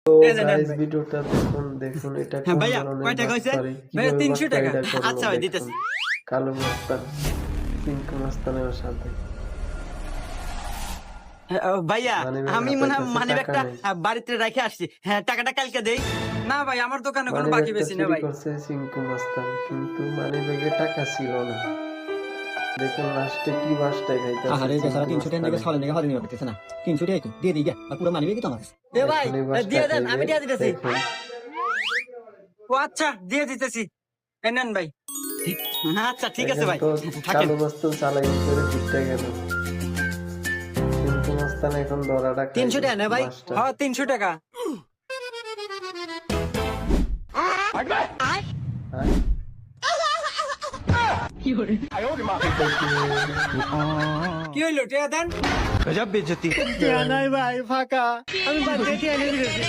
তো এই যে নেন গাইস ভাই। ভিডিওটা দেখুন এটা হ্যাঁ কোন ভাইয়া, ধরনের কয় টাকা হইছে? বাটপারি, ভাইয়া কিভাবে 300 টাকা। বাটপারিটা করলো আচ্ছা ভাই, দেখুন। দিতেছি। কালো মাস্তান পিঙ্কু মাস্তানের সাথে ভাইয়া, মানিব্যাগ আমি হাতের কাছে মানিব্যাগটা টাকা নেই। বাড়িতে রেখে আসছি। হ্যাঁ, টাকাটা কালকে দেই। না ভাই, আমার দোকানে কোনো বাকি মানিব্যাগটা বেশি না চুরি ভাই। করছে চিঙ্কু মাস্তান, কিন্তু মানিব্যাগে টাকা ছিল না। দেখুন লাস্টে কি বাসটা খাইতেছে আহারে বেচারা চিঙ্কু 300 টাকা নাকি মাস্তানে। ছলে নাকি হলে নিয়ে করতেছে না 300 টাকা তো দিয়ে দিই গা আর পুরো মানিবে কি তোমার এ ভাই, এখন এই বাসটা দিয়ে দেন, আমি খাইবে দিয়ে দিতেছি। দেখুন। ও আচ্ছা, দিয়ে দিতেছি। এই নেন ভাই। আচ্ছা, ঠিক আছে এখন ভাই, তো থাকেন। কালো মাস্তান চালাই করে ফিরতে গেল। চিঙ্কু মাস্তান এখন ধরাটা 300 টাকা না ভাই? বাসটা। হ্যাঁ, 300 টাকা। হ্যাঁ? কি হইলো, টিয়া দেন। নাই ভাই, ফাঁকা। আমি বাদ দিয়ে এনে দিতেছি।